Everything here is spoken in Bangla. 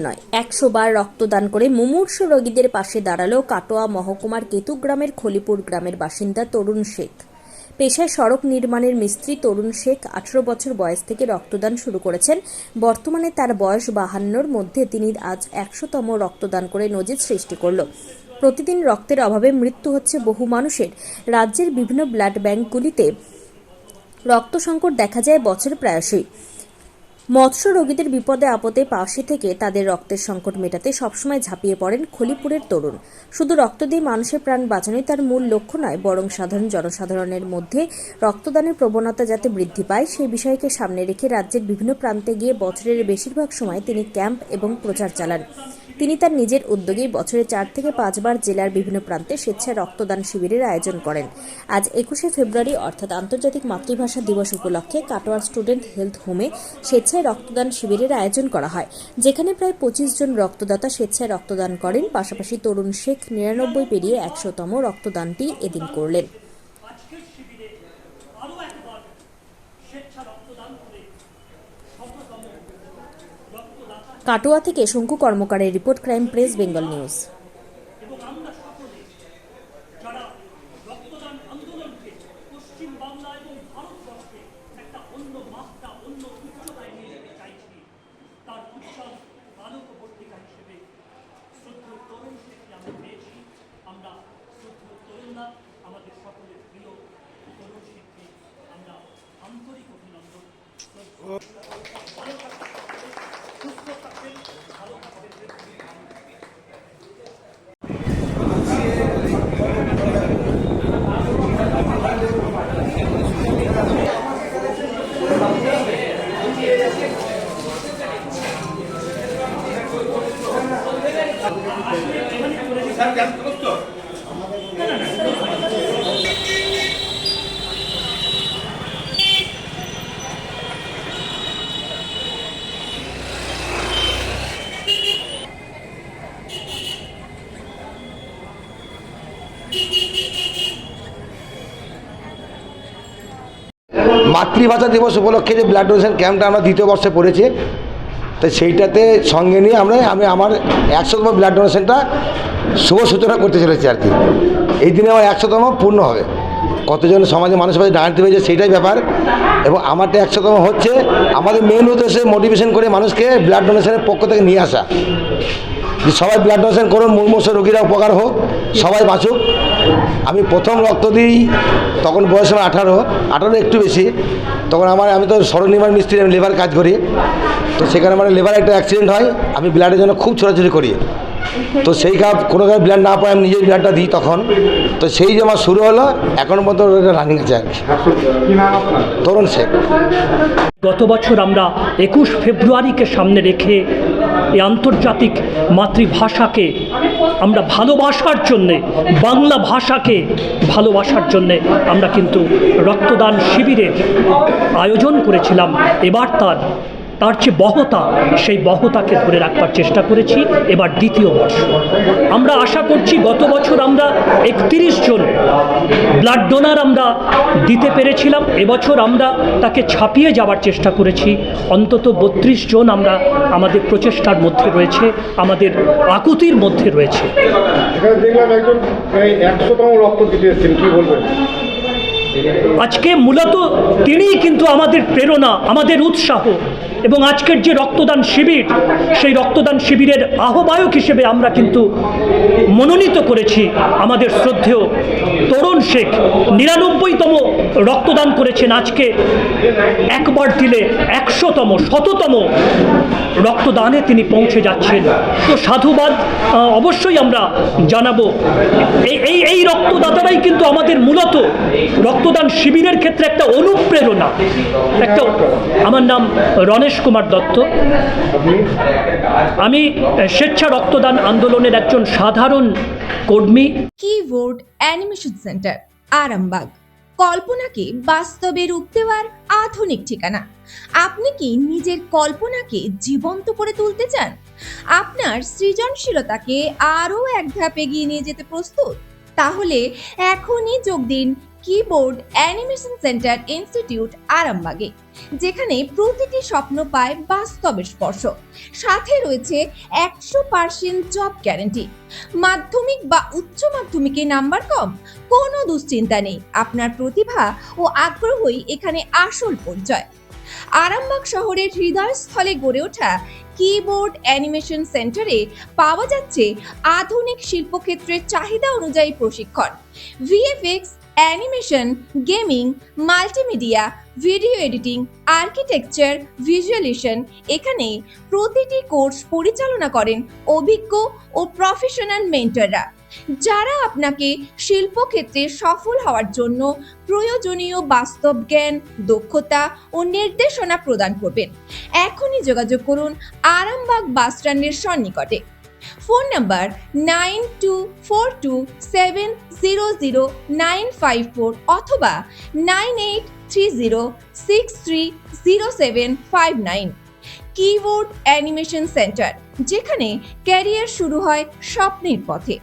নয় 100 বার রক্তদান করে মুমূর্ষু রোগীদের পাশে দাঁড়ালো কাটোয়া মহকুমার কেতুগ্রামের খলিপুর গ্রামের বাসিন্দা তরুণ শেখ। পেশায় সড়ক নির্মাণের মিস্ত্রি তরুণ শেখ 18 বছর বয়স থেকে রক্তদান শুরু করেছেন। বর্তমানে তার বয়স 52-র মধ্যে তিনি আজ 100তম রক্তদান করে নজির সৃষ্টি করল। প্রতিদিন রক্তের অভাবে মৃত্যু হচ্ছে বহু মানুষের। রাজ্যের বিভিন্ন ব্লাড ব্যাংকগুলিতে রক্ত সংকট দেখা যায় বছর প্রায়শই। মৎস্য রোগীদের বিপদে আপদে পাশে থেকে তাদের রক্তের সংকট মেটাতে সবসময় ঝাঁপিয়ে পড়েন খলিপুরের তরুণ। শুধু রক্ত দিয়ে মানুষের প্রাণ বাঁচানোই তার মূল লক্ষ্য নয়, বরং সাধারণ জনসাধারণের মধ্যে রক্তদানের প্রবণতা যাতে বৃদ্ধি পায় সেই বিষয়কে সামনে রেখে রাজ্যের বিভিন্ন প্রান্তে গিয়ে বছরের বেশিরভাগ সময় তিনি ক্যাম্প এবং প্রচার চালান। তিনি তার নিজের উদ্যোগেই বছরে 4 থেকে 5 বার জেলার বিভিন্ন প্রান্তে স্বেচ্ছায় রক্তদান শিবিরের আয়োজন করেন। আজ 21শে ফেব্রুয়ারি অর্থাৎ আন্তর্জাতিক মাতৃভাষা দিবস উপলক্ষে কাটোয়ার স্টুডেন্ট হেলথ হোমে স্বেচ্ছায় রক্তদান শিবিরের আয়োজন করা হয়, যেখানে প্রায় 25 জন রক্তদাতা স্বেচ্ছায় রক্তদান করেন। পাশাপাশি তরুণ শেখ 99 পেরিয়ে 100তম রক্তদানটি এদিন করলেন। কাটোয়া থেকে শঙ্কু কর্মকারের report, crime press Bengal news. মাতৃভাষা দিবস উপলক্ষে যে ব্লাড ডোনেশন ক্যাম্পটা আমরা দ্বিতীয় বর্ষে পড়েছি, তো সেইটাতে সঙ্গে নিয়ে আমি আমার 100তম ব্লাড ডোনেশনটা শুভ সূচনা করতে চলেছি আর কি। এই দিনে আমার 100তম পূর্ণ হবে। কতজন সমাজে মানুষের পাশে দাঁড়াতে পেরেছে সেইটাই ব্যাপার। এবং আমারটা 100তম হচ্ছে আমাদের মেন উদ্দেশ্যে মোটিভেশন করে মানুষকে ব্লাড ডোনেশনের পক্ষ থেকে নিয়ে আসা, যে সবাই ব্লাড ডোনেশন করুন, মুমূর্ষু রোগীরা উপকার হোক, সবাই বাঁচুক। আমি প্রথম রক্ত দিই তখন বয়স আমার 18 একটু বেশি। তখন আমি তো সড়ক নির্মাণ মিস্ত্রি, আমি লেবার কাজ করি। তো সেখানে আমার লেবার একটা অ্যাক্সিডেন্ট হয়, আমি ব্লাডের জন্য খুব ছোটাছুটি করি। তো সেই কোনো কাজ ব্লাড না পাই আমি নিজের ব্লাডটা দিই তখন। তো সেই যে আমার শুরু হলো, এখন পর্যন্ত রানিং আছে আর কি। তরুণ শেখ। গত বছর আমরা 21 ফেব্রুয়ারিকে সামনে রেখে এই আন্তর্জাতিক মাতৃভাষাকে আমরা ভালোবাসার জন্যে, বাংলা ভাষাকে ভালোবাসার জন্যে আমরা কিন্তু রক্তদান শিবিরের আয়োজন করেছিলাম। এবার তার যে বহতা, সেই বহতাকে ধরে রাখবার চেষ্টা করেছি। এবার দ্বিতীয় বর্ষ আমরা আশা করছি, গত বছর আমরা 31 জন ব্লাড ডোনার আমরা দিতে পেরেছিলাম। এবছর আমরা তাকে ছাপিয়ে যাওয়ার চেষ্টা করেছি। অন্তত 32 জন আমরা আমাদের প্রচেষ্টার মধ্যে রয়েছে, আমাদের আকুতির মধ্যে রয়েছে। দেখলাম একজন 100তম রক্ত দিতে এসেছেন, কি বলবেন? আজকে মূলত তিনিই কিন্তু আমাদের প্রেরণা, আমাদের উৎসাহ। এবং আজকের যে রক্তদান শিবির, সেই রক্তদান শিবিরের আহ্বায়ক হিসেবে আমরা কিন্তু মনোনীত করেছি আমাদের শ্রদ্ধেয় তরুণ শেখ। 99তম রক্তদান করেছেন। আজকে একবার দিলে 100তম, 100তম রক্তদানে তিনি পৌঁছে যাচ্ছেন। তো সাধুবাদ অবশ্যই আমরা জানাবো। এই রক্তদাতারাই কিন্তু আমাদের মূলত রক্তদান শিবিরের ক্ষেত্রে একটা অনুপ্রেরণা। আমার নাম রণেশ কুমার দত্ত। আমি স্বেচ্ছা রক্তদান আন্দোলনের একজন সাধারণ কর্মী। Keyboard animation centre, Arambagh. কল্পনাকে বাস্তবে রূপ দেওয়ার আধুনিক ঠিকানা। আপনি কি নিজের কল্পনাকে জীবন্ত করে তুলতে চান? আপনার সৃজনশীলতাকে আরও এক ধাপ এগিয়ে নিয়ে যেতে প্রস্তুত? তাহলে এখনই যোগ দিন কিবোর্ড অ্যানিমেশন সেন্টার ইনস্টিটিউট আরামবাগে, যেখানে প্রতিটি স্বপ্ন পায় বাস্তবের স্পর্শ। সাথে রয়েছে 100% জব গ্যারান্টি। মাধ্যমিক বা উচ্চ মাধ্যমিকে নাম্বার কম, কোনো দুশ্চিন্তা নেই। আপনার প্রতিভা ও আগ্রহই এখানে আসল পরিচয়। আরামবাগ শহরের হৃদয়স্থলে গড়ে ওঠা কিবোর্ড অ্যানিমেশন সেন্টারে পাওয়া যাচ্ছে আধুনিক শিল্পক্ষেত্রের চাহিদা অনুযায়ী প্রশিক্ষণ, VFX, animation, gaming, multimedia, video editing, architecture, visualisation. এখানে প্রতিটি কোর্স পরিচালনা করেন অভিজ্ঞ ও প্রফেশনাল মেন্টররা, যারা আপনাকে শিল্পক্ষেত্রে সফল হওয়ার জন্য প্রয়োজনীয় বাস্তব জ্ঞান, দক্ষতা ও নির্দেশনা প্রদান করবেন। এখনই যোগাযোগ করুন আরামবাগ বাসস্ট্যান্ডের সন্নিকটে। ফোন নাম্বার 9242700954 অথবা 9830630759। কিবোর্ড অ্যানিমেশন সেন্টার, যেখানে ক্যারিয়ার শুরু হয় স্বপ্নের পথে।